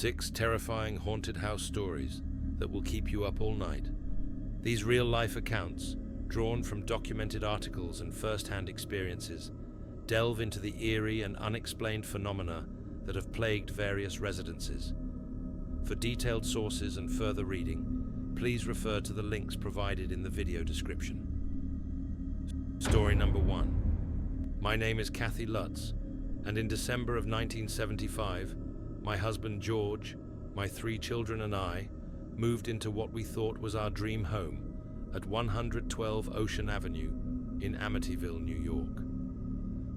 6 terrifying haunted house stories that will keep you up all night. These real-life accounts, drawn from documented articles and first-hand experiences, delve into the eerie and unexplained phenomena that have plagued various residences. For detailed sources and further reading, please refer to the links provided in the video description. Story number 1. My name is Kathy Lutz, and in December of 1975, my husband George, my 3 children and I moved into what we thought was our dream home at 112 Ocean Avenue in Amityville, New York.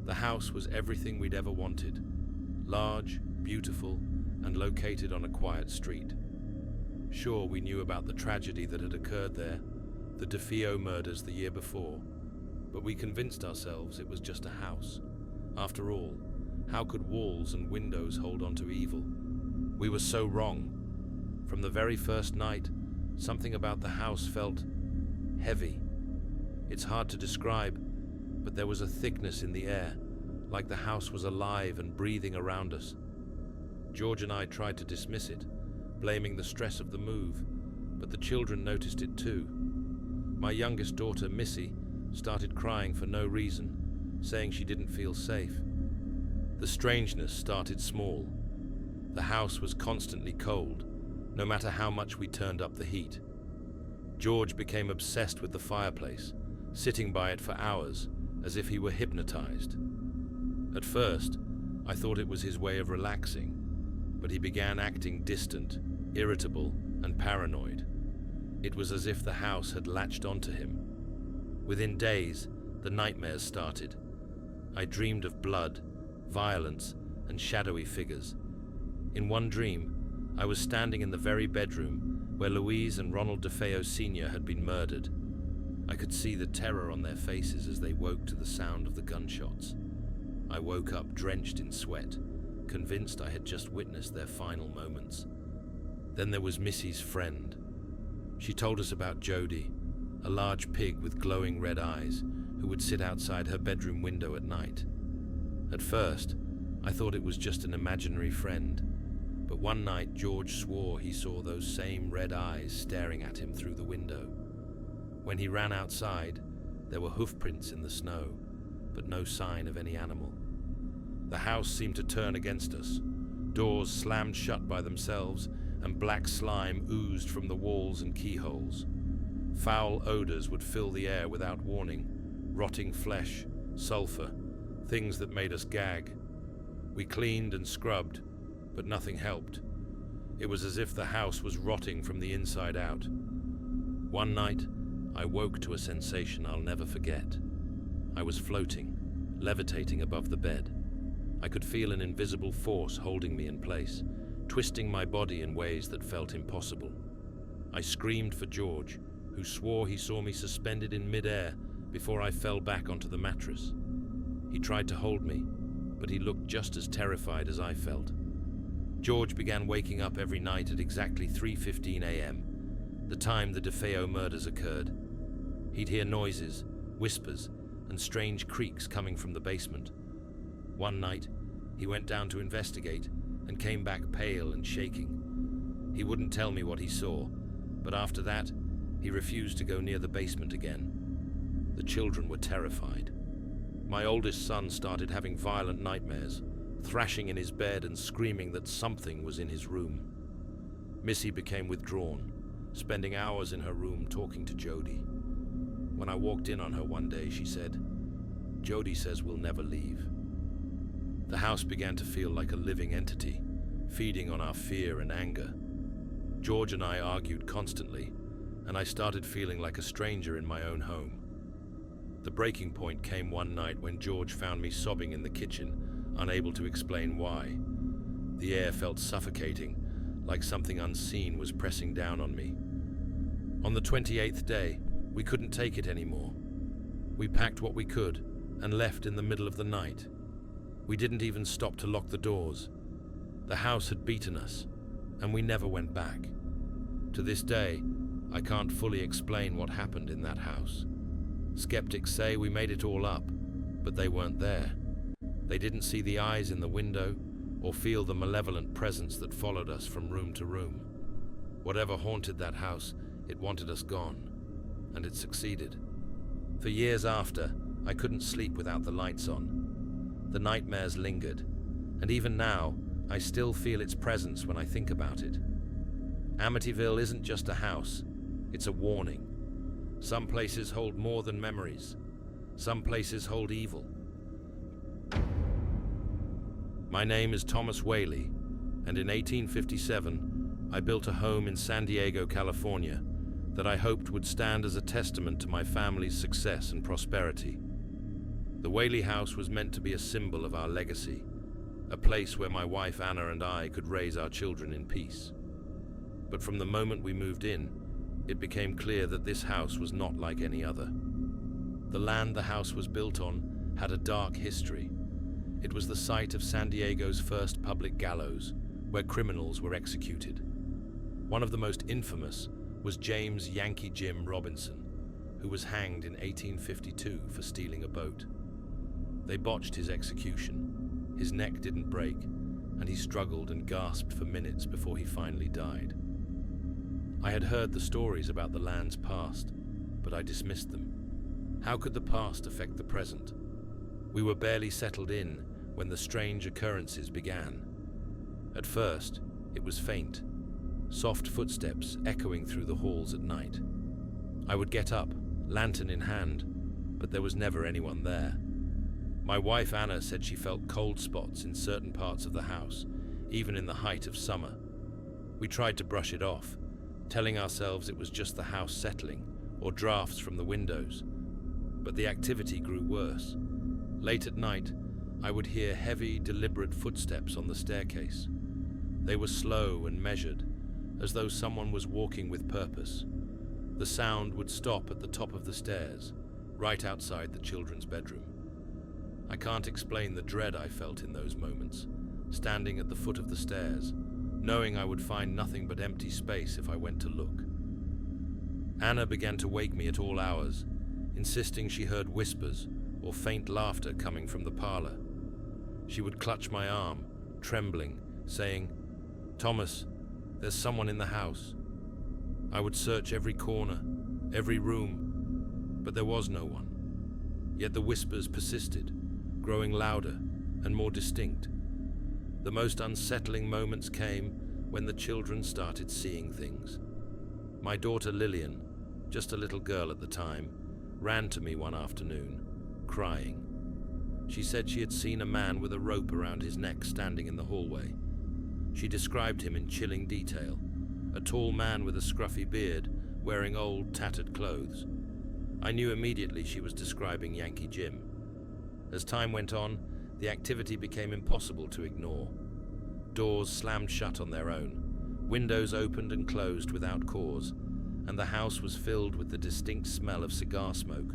The house was everything we'd ever wanted: large, beautiful, and located on a quiet street. Sure, we knew about the tragedy that had occurred there, the defy murders the year before, but we convinced ourselves it was just a house. After all, how could walls and windows hold on to evil? We were so wrong. From the very first night, something about the house felt heavy. It's hard to describe, but there was a thickness in the air, like the house was alive and breathing around us. George and I tried to dismiss it, blaming the stress of the move, but the children noticed it too. My youngest daughter, Missy, started crying for no reason, saying she didn't feel safe. The strangeness started small. The house was constantly cold, no matter how much we turned up the heat. George became obsessed with the fireplace, sitting by it for hours, as if he were hypnotized. At first, I thought it was his way of relaxing, but he began acting distant, irritable, and paranoid. It was as if the house had latched onto him. Within days, the nightmares started. I dreamed of blood, violence, and shadowy figures. In one dream, I was standing in the very bedroom where Louise and Ronald DeFeo Sr. had been murdered. I could see the terror on their faces as they woke to the sound of the gunshots. I woke up drenched in sweat, convinced I had just witnessed their final moments. Then there was Missy's friend. She told us about Jody, a large pig with glowing red eyes who would sit outside her bedroom window at night. At first, I thought it was just an imaginary friend, but one night George swore he saw those same red eyes staring at him through the window. When he ran outside, there were hoofprints in the snow, but no sign of any animal. The house seemed to turn against us. Doors slammed shut by themselves, and black slime oozed from the walls and keyholes. Foul odors would fill the air without warning: rotting flesh, sulfur, things that made us gag. We cleaned and scrubbed, but nothing helped. It was as if the house was rotting from the inside out. One night, I woke to a sensation I'll never forget. I was floating, levitating above the bed. I could feel an invisible force holding me in place, twisting my body in ways that felt impossible. I screamed for George, who swore he saw me suspended in mid-air before I fell back onto the mattress. He tried to hold me, but he looked just as terrified as I felt. George began waking up every night at exactly 3:15 a.m., the time the DeFeo murders occurred. He'd hear noises, whispers, and strange creaks coming from the basement. One night, he went down to investigate and came back pale and shaking. He wouldn't tell me what he saw, but after that, he refused to go near the basement again. The children were terrified. My oldest son started having violent nightmares, thrashing in his bed and screaming that something was in his room. Missy became withdrawn, spending hours in her room talking to Jody. When I walked in on her one day, she said, "Jody says we'll never leave." The house began to feel like a living entity, feeding on our fear and anger. George and I argued constantly, and I started feeling like a stranger in my own home. The breaking point came one night when George found me sobbing in the kitchen, unable to explain why. The air felt suffocating, like something unseen was pressing down on me. On the 28th day, we couldn't take it anymore. We packed what we could and left in the middle of the night. We didn't even stop to lock the doors. The house had beaten us, and we never went back. To this day, I can't fully explain what happened in that house. Skeptics say we made it all up, but they weren't there. They didn't see the eyes in the window, or feel the malevolent presence that followed us from room to room. Whatever haunted that house, it wanted us gone, and it succeeded. For years after, I couldn't sleep without the lights on. The nightmares lingered, and even now, I still feel its presence when I think about it. Amityville isn't just a house, it's a warning. Some places hold more than memories. Some places hold evil. My name is Thomas Whaley, and in 1857, I built a home in San Diego, California, that I hoped would stand as a testament to my family's success and prosperity. The Whaley house was meant to be a symbol of our legacy, a place where my wife Anna and I could raise our children in peace. But from the moment we moved in, it became clear that this house was not like any other. The land the house was built on had a dark history. It was the site of San Diego's first public gallows, where criminals were executed. One of the most infamous was James "Yankee Jim" Robinson, who was hanged in 1852 for stealing a boat. They botched his execution. His neck didn't break, and he struggled and gasped for minutes before he finally died. I had heard the stories about the land's past, but I dismissed them. How could the past affect the present? We were barely settled in when the strange occurrences began. At first, it was faint, soft footsteps echoing through the halls at night. I would get up, lantern in hand, but there was never anyone there. My wife Anna said she felt cold spots in certain parts of the house, even in the height of summer. We tried to brush it off, telling ourselves it was just the house settling or drafts from the windows. But the activity grew worse. Late at night, I would hear heavy, deliberate footsteps on the staircase. They were slow and measured, as though someone was walking with purpose. The sound would stop at the top of the stairs, right outside the children's bedroom. I can't explain the dread I felt in those moments, standing at the foot of the stairs, knowing I would find nothing but empty space if I went to look. Anna began to wake me at all hours, insisting she heard whispers or faint laughter coming from the parlor. She would clutch my arm, trembling, saying, "Thomas, there's someone in the house." I would search every corner, every room, but there was no one. Yet the whispers persisted, growing louder and more distinct. The most unsettling moments came when the children started seeing things. My daughter Lillian, just a little girl at the time, ran to me one afternoon, crying. She said she had seen a man with a rope around his neck standing in the hallway. She described him in chilling detail, a tall man with a scruffy beard, wearing old, tattered clothes. I knew immediately she was describing Yankee Jim. As time went on, the activity became impossible to ignore. Doors slammed shut on their own, windows opened and closed without cause, and the house was filled with the distinct smell of cigar smoke.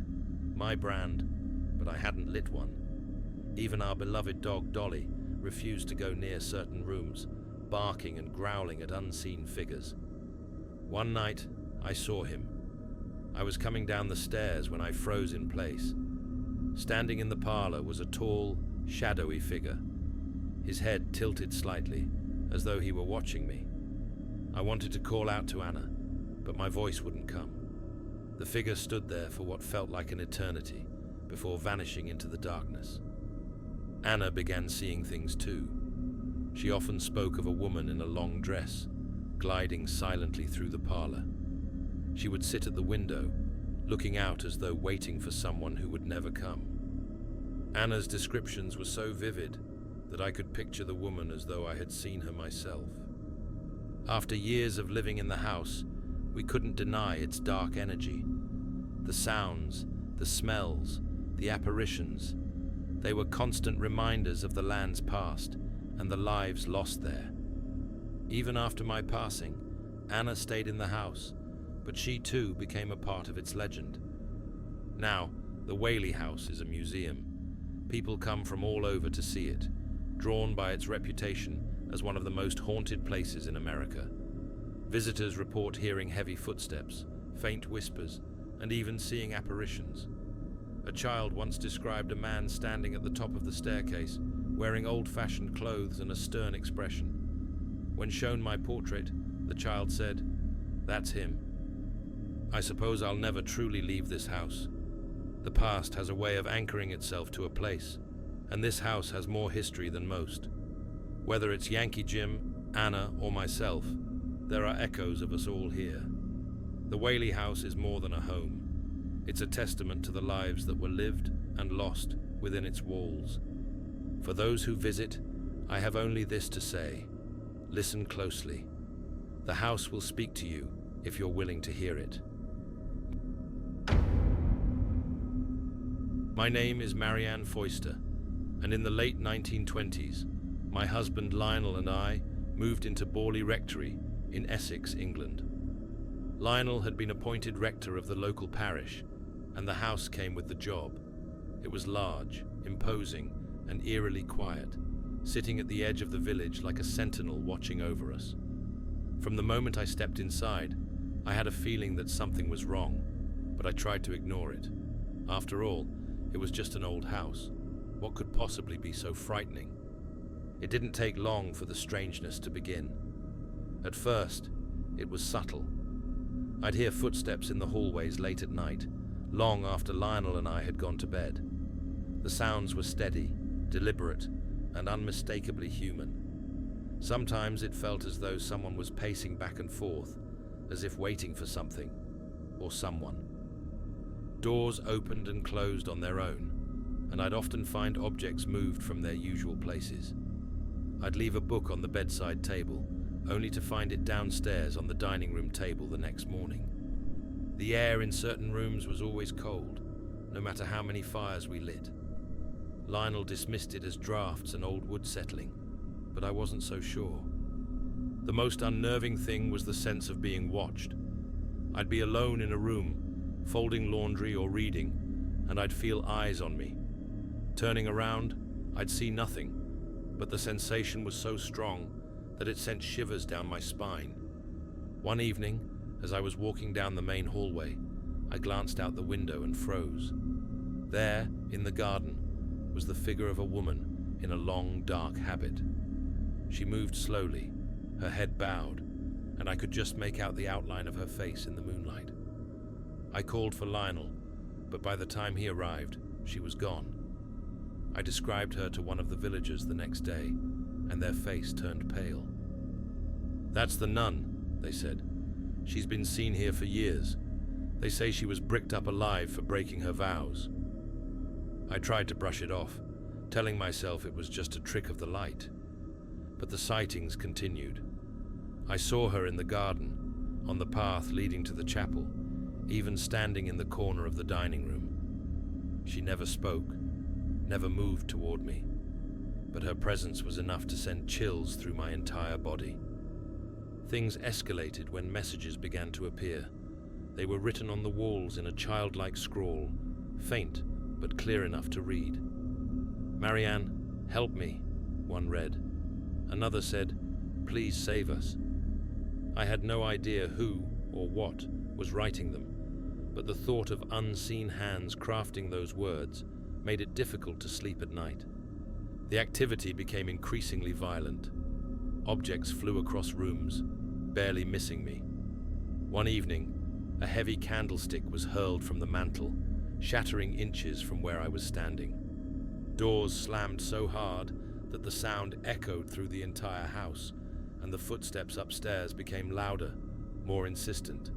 My brand, but I hadn't lit one. Even our beloved dog Dolly refused to go near certain rooms, barking and growling at unseen figures. One night, I saw him. I was coming down the stairs when I froze in place. Standing in the parlor was a tall, shadowy figure. His head tilted slightly, as though he were watching me. I wanted to call out to Anna, but my voice wouldn't come. The figure stood there for what felt like an eternity, before vanishing into the darkness. Anna began seeing things too. She often spoke of a woman in a long dress, gliding silently through the parlor. She would sit at the window, looking out as though waiting for someone who would never come. Anna's descriptions were so vivid that I could picture the woman as though I had seen her myself. After years of living in the house, we couldn't deny its dark energy. The sounds, the smells, the apparitions, they were constant reminders of the land's past and the lives lost there. Even after my passing, Anna stayed in the house, but she too became a part of its legend. Now, the Whaley house is a museum. People come from all over to see it, drawn by its reputation as one of the most haunted places in America. Visitors report hearing heavy footsteps, faint whispers, and even seeing apparitions. A child once described a man standing at the top of the staircase, wearing old-fashioned clothes and a stern expression. When shown my portrait, the child said, "That's him." I suppose I'll never truly leave this house. The past has a way of anchoring itself to a place, and this house has more history than most. Whether it's Yankee Jim, Anna, or myself, there are echoes of us all here. The Whaley House is more than a home. It's a testament to the lives that were lived and lost within its walls. For those who visit, I have only this to say: listen closely. The house will speak to you if you're willing to hear it. My name is Marianne Foister, and in the late 1920s, my husband Lionel and I moved into Borley Rectory in Essex, England. Lionel had been appointed rector of the local parish, and the house came with the job. It was large, imposing, and eerily quiet, sitting at the edge of the village like a sentinel watching over us. From the moment I stepped inside, I had a feeling that something was wrong, but I tried to ignore it. After all, it was just an old house. What could possibly be so frightening? It didn't take long for the strangeness to begin. At first, it was subtle. I'd hear footsteps in the hallways late at night, long after Lionel and I had gone to bed. The sounds were steady, deliberate, and unmistakably human. Sometimes it felt as though someone was pacing back and forth, as if waiting for something, or someone. Doors opened and closed on their own, and I'd often find objects moved from their usual places. I'd leave a book on the bedside table, only to find it downstairs on the dining room table the next morning. The air in certain rooms was always cold, no matter how many fires we lit. Lionel dismissed it as drafts and old wood settling, but I wasn't so sure. The most unnerving thing was the sense of being watched. I'd be alone in a room, folding laundry or reading, and I'd feel eyes on me. Turning around, I'd see nothing, but the sensation was so strong that it sent shivers down my spine. One evening, as I was walking down the main hallway, I glanced out the window and froze. There, in the garden, was the figure of a woman in a long, dark habit. She moved slowly, her head bowed, and I could just make out the outline of her face in the moonlight. I called for Lionel, but by the time he arrived, she was gone. I described her to one of the villagers the next day, and their face turned pale. "That's the nun," they said. "She's been seen here for years. They say she was bricked up alive for breaking her vows." I tried to brush it off, telling myself it was just a trick of the light. But the sightings continued. I saw her in the garden, on the path leading to the chapel, even standing in the corner of the dining room. She never spoke, never moved toward me, but her presence was enough to send chills through my entire body. Things escalated when messages began to appear. They were written on the walls in a childlike scrawl, faint but clear enough to read. "Marianne, help me," one read. Another said, "Please save us." I had no idea who or what was writing them, but the thought of unseen hands crafting those words made it difficult to sleep at night. The activity became increasingly violent. Objects flew across rooms, barely missing me. One evening, a heavy candlestick was hurled from the mantel, shattering inches from where I was standing. Doors slammed so hard that the sound echoed through the entire house, and the footsteps upstairs became louder, more insistent.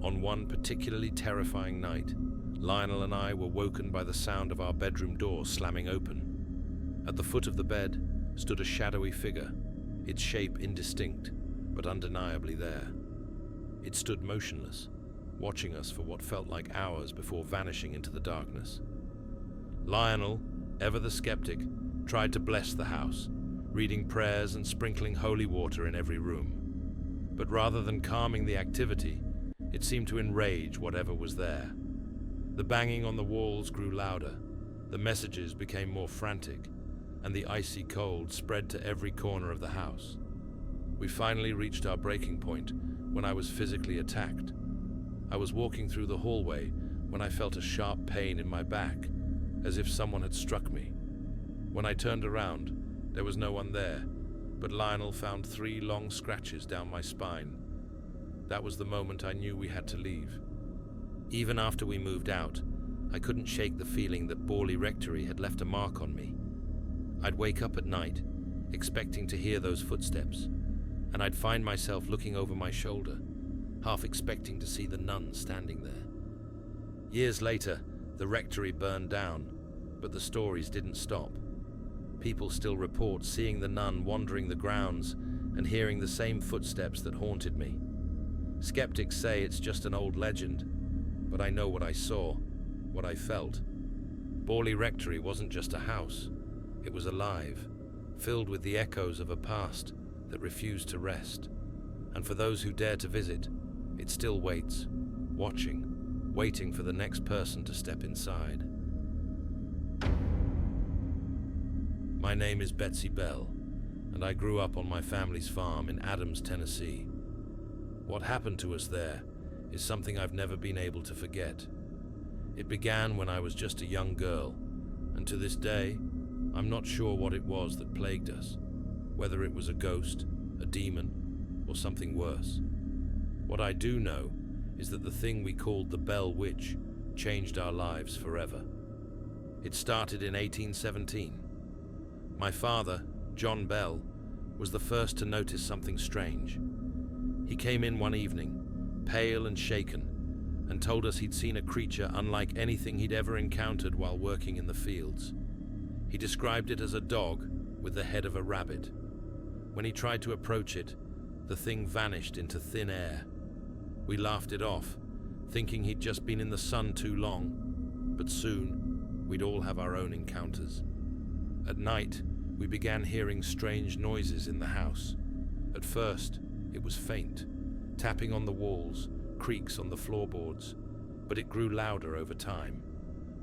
On one particularly terrifying night, Lionel and I were woken by the sound of our bedroom door slamming open. At the foot of the bed stood a shadowy figure, its shape indistinct, but undeniably there. It stood motionless, watching us for what felt like hours before vanishing into the darkness. Lionel, ever the skeptic, tried to bless the house, reading prayers and sprinkling holy water in every room. But rather than calming the activity, it seemed to enrage whatever was there. The banging on the walls grew louder, the messages became more frantic, and the icy cold spread to every corner of the house. We finally reached our breaking point when I was physically attacked. I was walking through the hallway when I felt a sharp pain in my back, as if someone had struck me. When I turned around, there was no one there, but Lionel found 3 long scratches down my spine. That was the moment I knew we had to leave. Even after we moved out, I couldn't shake the feeling that Borley Rectory had left a mark on me. I'd wake up at night, expecting to hear those footsteps, and I'd find myself looking over my shoulder, half expecting to see the nun standing there. Years later, the rectory burned down, but the stories didn't stop. People still report seeing the nun wandering the grounds and hearing the same footsteps that haunted me. Skeptics say it's just an old legend, but I know what I saw, what I felt. Borley Rectory wasn't just a house, it was alive, filled with the echoes of a past that refused to rest. And for those who dare to visit, it still waits, waiting for the next person to step inside. My name is Betsy Bell, and I grew up on my family's farm in Adams, Tennessee. What happened to us there is something I've never been able to forget. It began when I was just a young girl, and to this day, I'm not sure what it was that plagued us, whether it was a ghost, a demon, or something worse. What I do know is that the thing we called the Bell Witch changed our lives forever. It started in 1817. My father, John Bell, was the first to notice something strange. He came in one evening, pale and shaken, and told us he'd seen a creature unlike anything he'd ever encountered while working in the fields. He described it as a dog with the head of a rabbit. When he tried to approach it, the thing vanished into thin air. We laughed it off, thinking he'd just been in the sun too long, but soon we'd all have our own encounters. At night, we began hearing strange noises in the house. At first, it was faint, tapping on the walls, creaks on the floorboards, but it grew louder over time.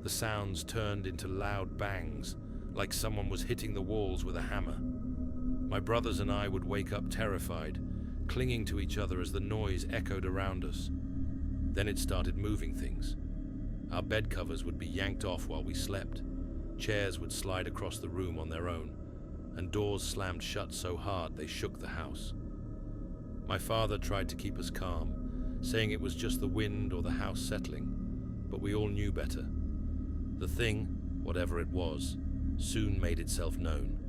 The sounds turned into loud bangs, like someone was hitting the walls with a hammer. My brothers and I would wake up terrified, clinging to each other as the noise echoed around us. Then it started moving things. Our bed covers would be yanked off while we slept. Chairs would slide across the room on their own, and doors slammed shut so hard they shook the house. My father tried to keep us calm, saying it was just the wind or the house settling, but we all knew better. The thing, whatever it was, soon made itself known.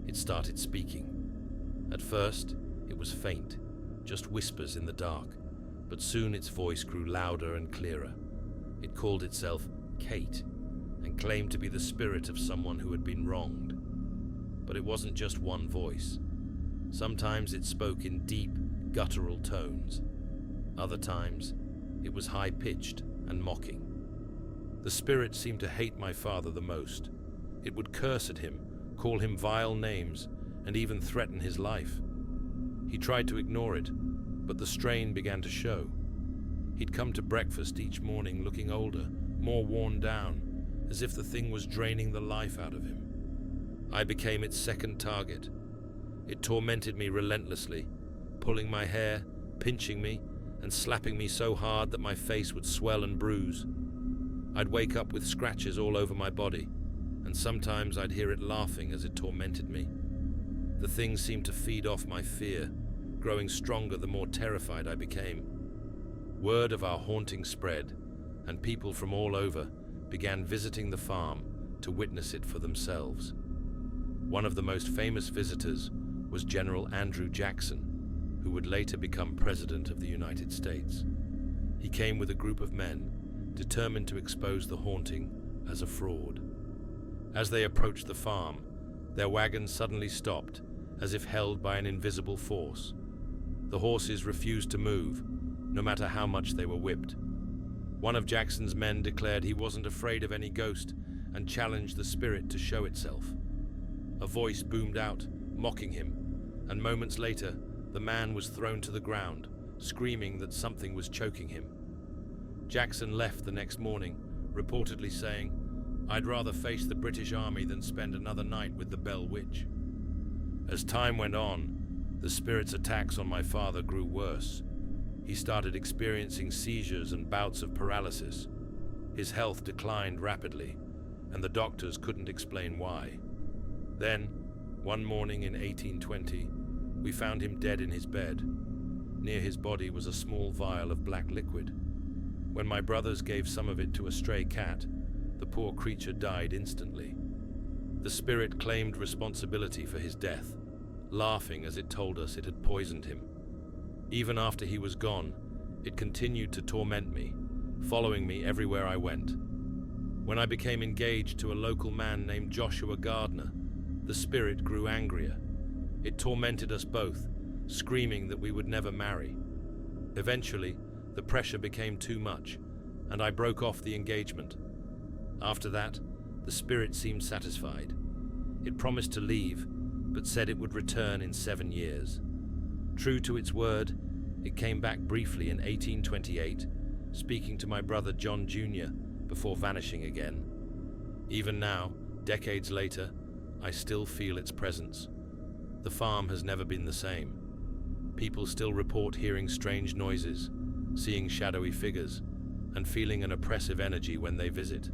It started speaking. At first, it was faint, just whispers in the dark, but soon its voice grew louder and clearer. It called itself Kate, and claimed to be the spirit of someone who had been wronged. But it wasn't just one voice. Sometimes it spoke in deep, guttural tones. Other times, it was high-pitched and mocking. The spirit seemed to hate my father the most. It would curse at him, call him vile names, and even threaten his life. He tried to ignore it, but the strain began to show. He'd come to breakfast each morning looking older, more worn down, as if the thing was draining the life out of him. I became its second target. It tormented me relentlessly, pulling my hair, pinching me, and slapping me so hard that my face would swell and bruise. I'd wake up with scratches all over my body, and sometimes I'd hear it laughing as it tormented me. The thing seemed to feed off my fear, growing stronger the more terrified I became. Word of our haunting spread, and people from all over began visiting the farm to witness it for themselves. One of the most famous visitors was General Andrew Jackson, who would later become President of the United States. He came with a group of men, determined to expose the haunting as a fraud. As they approached the farm, their wagon suddenly stopped, as if held by an invisible force. The horses refused to move, no matter how much they were whipped. One of Jackson's men declared he wasn't afraid of any ghost and challenged the spirit to show itself. A voice boomed out, mocking him, and moments later, the man was thrown to the ground, screaming that something was choking him. Jackson left the next morning, reportedly saying, "I'd rather face the British Army than spend another night with the Bell Witch." As time went on, the spirit's attacks on my father grew worse. He started experiencing seizures and bouts of paralysis. His health declined rapidly, and the doctors couldn't explain why. Then, one morning in 1820, we found him dead in his bed. Near his body was a small vial of black liquid. When my brothers gave some of it to a stray cat, the poor creature died instantly. The spirit claimed responsibility for his death, laughing as it told us it had poisoned him. Even after he was gone, it continued to torment me, following me everywhere I went. When I became engaged to a local man named Joshua Gardner, the spirit grew angrier. It tormented us both, screaming that we would never marry. Eventually, the pressure became too much, and I broke off the engagement. After that, the spirit seemed satisfied. It promised to leave, but said it would return in 7 years. True to its word, it came back briefly in 1828, speaking to my brother John Jr., before vanishing again. Even now, decades later, I still feel its presence. The farm has never been the same. People still report hearing strange noises, seeing shadowy figures, and feeling an oppressive energy when they visit.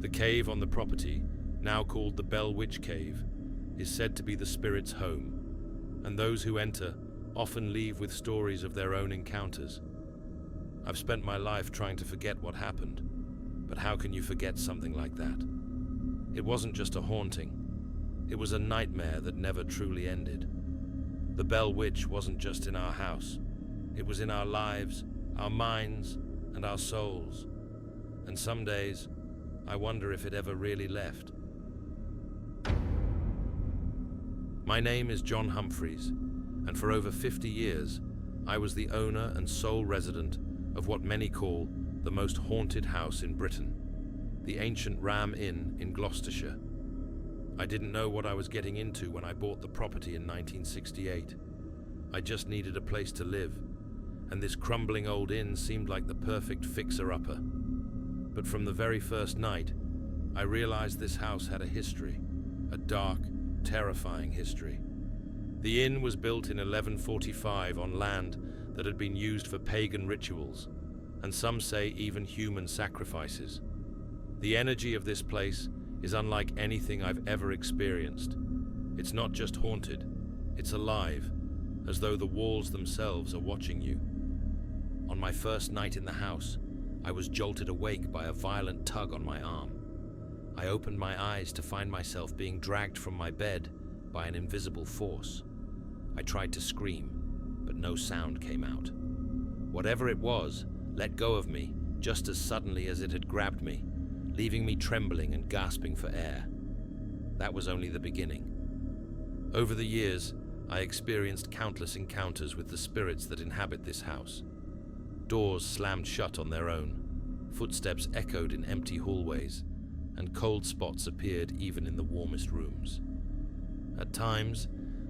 The cave on the property, now called the Bell Witch Cave, is said to be the spirit's home, and those who enter often leave with stories of their own encounters. I've spent my life trying to forget what happened, but how can you forget something like that? It wasn't just a haunting. It was a nightmare that never truly ended. The Bell Witch wasn't just in our house. It was in our lives, our minds, and our souls. And some days, I wonder if it ever really left. My name is John Humphreys, and for over 50 years, I was the owner and sole resident of what many call the most haunted house in Britain, the ancient Ram Inn in Gloucestershire. I didn't know what I was getting into when I bought the property in 1968. I just needed a place to live, and this crumbling old inn seemed like the perfect fixer-upper. But from the very first night, I realized this house had a history, a dark, terrifying history. The inn was built in 1145 on land that had been used for pagan rituals, and some say even human sacrifices. The energy of this place is unlike anything I've ever experienced. It's not just haunted, it's alive, as though the walls themselves are watching you. On my first night in the house, I was jolted awake by a violent tug on my arm. I opened my eyes to find myself being dragged from my bed by an invisible force. I tried to scream, but no sound came out. Whatever it was, let go of me just as suddenly as it had grabbed me, leaving me trembling and gasping for air. That was only the beginning. Over the years, I experienced countless encounters with the spirits that inhabit this house. Doors slammed shut on their own, footsteps echoed in empty hallways, and cold spots appeared even in the warmest rooms. At times,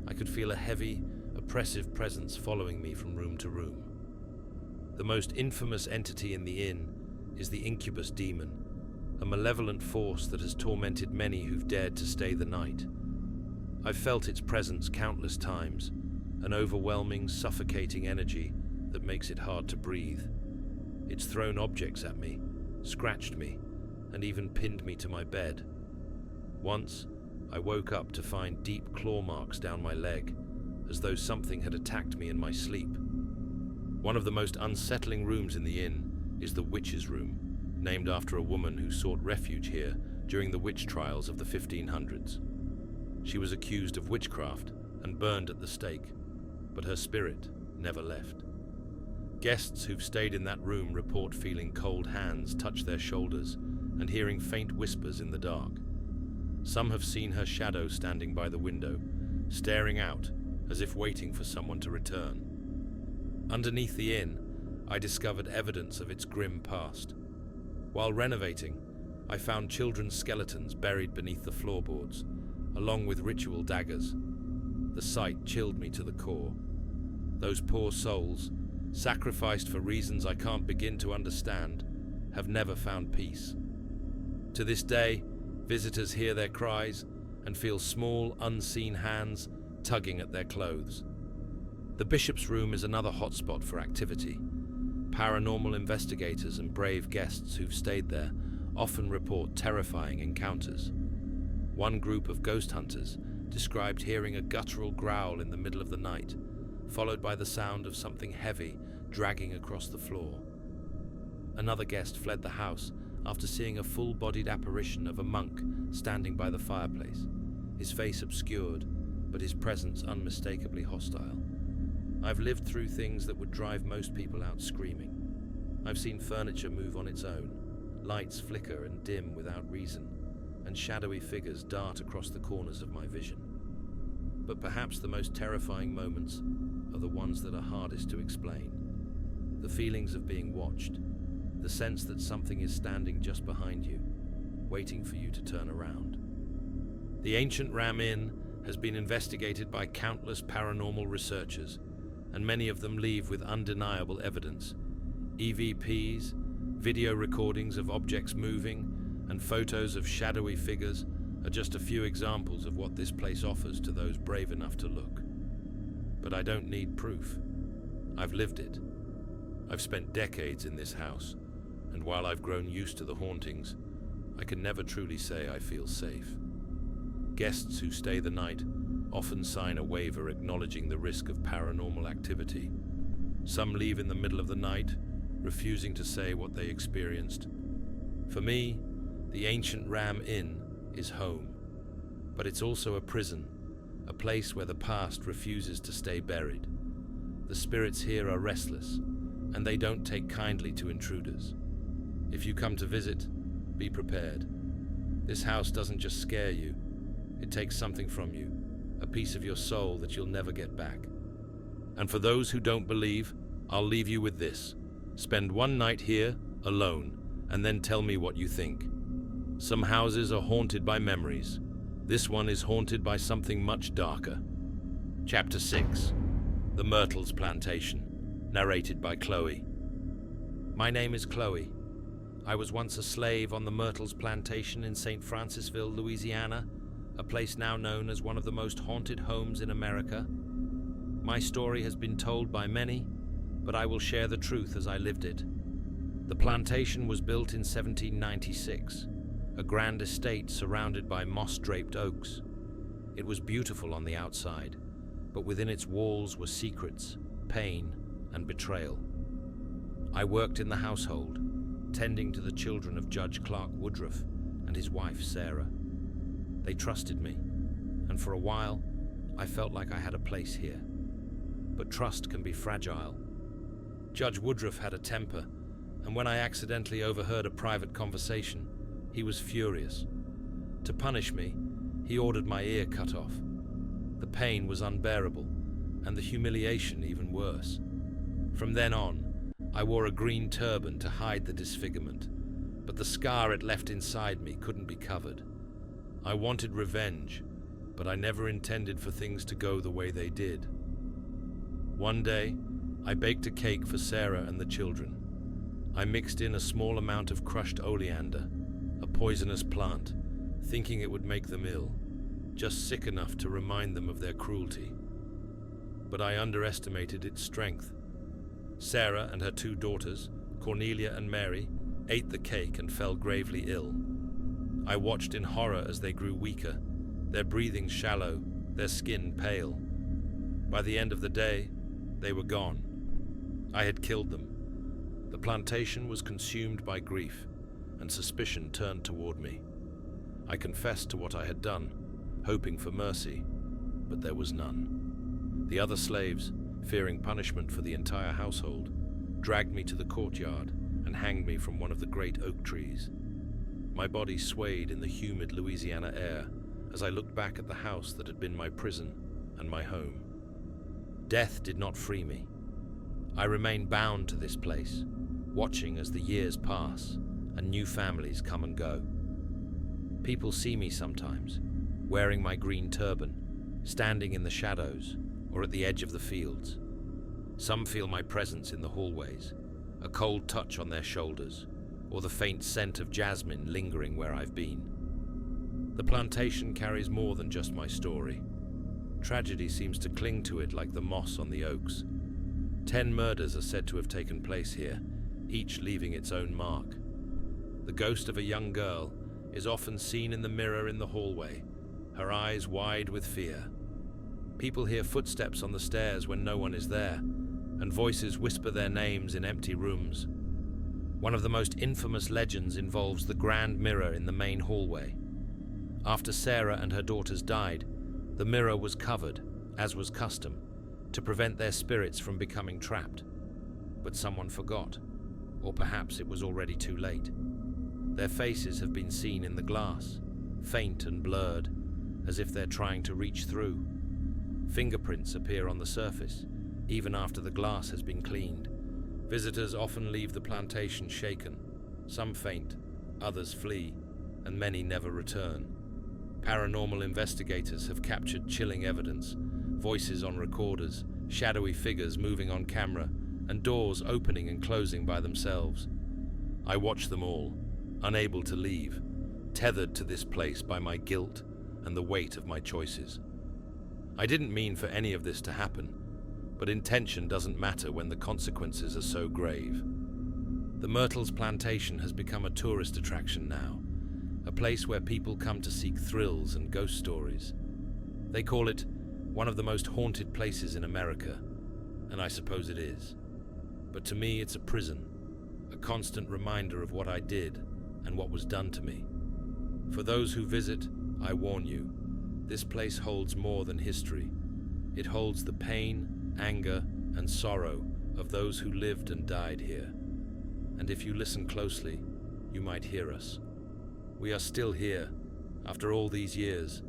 I could feel a heavy, oppressive presence following me from room to room. The most infamous entity in the inn is the incubus demon, a malevolent force that has tormented many who've dared to stay the night. I've felt its presence countless times, an overwhelming, suffocating energy that makes it hard to breathe. It's thrown objects at me, scratched me, and even pinned me to my bed. Once, I woke up to find deep claw marks down my leg, as though something had attacked me in my sleep. One of the most unsettling rooms in the inn is the Witch's Room, named after a woman who sought refuge here during the witch trials of the 1500s. She was accused of witchcraft and burned at the stake, but her spirit never left. Guests who've stayed in that room report feeling cold hands touch their shoulders and hearing faint whispers in the dark. Some have seen her shadow standing by the window, staring out as if waiting for someone to return. Underneath the inn, I discovered evidence of its grim past. While renovating, I found children's skeletons buried beneath the floorboards, along with ritual daggers. The sight chilled me to the core. Those poor souls, sacrificed for reasons I can't begin to understand, have never found peace. To this day, visitors hear their cries and feel small, unseen hands tugging at their clothes. The Bishop's Room is another hotspot for activity. Paranormal investigators and brave guests who've stayed there often report terrifying encounters. One group of ghost hunters described hearing a guttural growl in the middle of the night, followed by the sound of something heavy dragging across the floor. Another guest fled the house after seeing a full-bodied apparition of a monk standing by the fireplace, his face obscured, but his presence unmistakably hostile. I've lived through things that would drive most people out screaming. I've seen furniture move on its own, lights flicker and dim without reason, and shadowy figures dart across the corners of my vision. But perhaps the most terrifying moments are the ones that are hardest to explain. The feelings of being watched, the sense that something is standing just behind you, waiting for you to turn around. The ancient Ram Inn has been investigated by countless paranormal researchers, and many of them leave with undeniable evidence. EVPs, video recordings of objects moving, and photos of shadowy figures are just a few examples of what this place offers to those brave enough to look. But I don't need proof. I've lived it. I've spent decades in this house, and while I've grown used to the hauntings, I can never truly say I feel safe. Guests who stay the night often sign a waiver acknowledging the risk of paranormal activity. Some leave in the middle of the night, refusing to say what they experienced. For me, the ancient Ram Inn is home, but it's also a prison, a place where the past refuses to stay buried. The spirits here are restless, and they don't take kindly to intruders. If you come to visit, be prepared. This house doesn't just scare you, it takes something from you, a piece of your soul that you'll never get back. And for those who don't believe, I'll leave you with this. Spend one night here, alone, and then tell me what you think. Some houses are haunted by memories. This one is haunted by something much darker. Chapter 6. The Myrtles Plantation. Narrated by Chloe. My name is Chloe. I was once a slave on the Myrtles Plantation in St. Francisville, Louisiana, a place now known as one of the most haunted homes in America. My story has been told by many, but I will share the truth as I lived it. The plantation was built in 1796, a grand estate surrounded by moss-draped oaks. It was beautiful on the outside, but within its walls were secrets, pain, and betrayal. I worked in the household, tending to the children of Judge Clark Woodruff and his wife Sarah. They trusted me, and for a while, I felt like I had a place here. But trust can be fragile. Judge Woodruff had a temper, and when I accidentally overheard a private conversation, he was furious. To punish me, he ordered my ear cut off. The pain was unbearable, and the humiliation even worse. From then on, I wore a green turban to hide the disfigurement, but the scar it left inside me couldn't be covered. I wanted revenge, but I never intended for things to go the way they did. One day, I baked a cake for Sarah and the children. I mixed in a small amount of crushed oleander, a poisonous plant, thinking it would make them ill, just sick enough to remind them of their cruelty. But I underestimated its strength. Sarah and her two daughters, Cornelia and Mary, ate the cake and fell gravely ill. I watched in horror as they grew weaker, their breathing shallow, their skin pale. By the end of the day, they were gone. I had killed them. The plantation was consumed by grief, and suspicion turned toward me. I confessed to what I had done, hoping for mercy, but there was none. The other slaves, fearing punishment for the entire household, dragged me to the courtyard and hanged me from one of the great oak trees. My body swayed in the humid Louisiana air as I looked back at the house that had been my prison and my home. Death did not free me. I remain bound to this place, watching as the years pass and new families come and go. People see me sometimes, wearing my green turban, standing in the shadows or at the edge of the fields. Some feel my presence in the hallways, a cold touch on their shoulders, or the faint scent of jasmine lingering where I've been. The plantation carries more than just my story. Tragedy seems to cling to it like the moss on the oaks. 10 murders are said to have taken place here, each leaving its own mark. The ghost of a young girl is often seen in the mirror in the hallway, her eyes wide with fear. People hear footsteps on the stairs when no one is there, and voices whisper their names in empty rooms. One of the most infamous legends involves the grand mirror in the main hallway. After Sarah and her daughters died, the mirror was covered, as was custom, to prevent their spirits from becoming trapped. But someone forgot, or perhaps it was already too late. Their faces have been seen in the glass, faint and blurred, as if they're trying to reach through. Fingerprints appear on the surface, even after the glass has been cleaned. Visitors often leave the plantation shaken. Some faint, others flee, and many never return. Paranormal investigators have captured chilling evidence, voices on recorders, shadowy figures moving on camera, and doors opening and closing by themselves. I watch them all, unable to leave, tethered to this place by my guilt and the weight of my choices. I didn't mean for any of this to happen, but intention doesn't matter when the consequences are so grave. The Myrtles Plantation has become a tourist attraction now, a place where people come to seek thrills and ghost stories. They call it one of the most haunted places in America, and I suppose it is. But to me, it's a prison, a constant reminder of what I did and what was done to me. For those who visit, I warn you, this place holds more than history. It holds the pain, anger, and sorrow of those who lived and died here. And if you listen closely, you might hear us. We are still here, after all these years,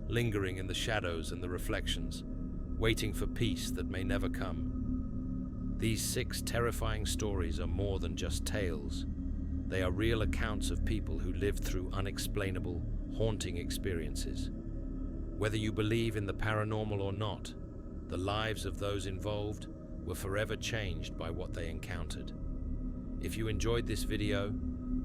lingering in the shadows and the reflections, waiting for peace that may never come. These 6 terrifying stories are more than just tales. They are real accounts of people who lived through unexplainable, haunting experiences. Whether you believe in the paranormal or not, the lives of those involved were forever changed by what they encountered. If you enjoyed this video,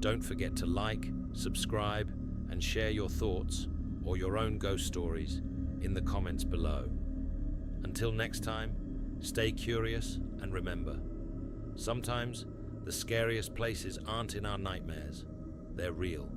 don't forget to like, subscribe, and share your thoughts or your own ghost stories in the comments below. Until next time, stay curious and remember, sometimes the scariest places aren't in our nightmares, they're real.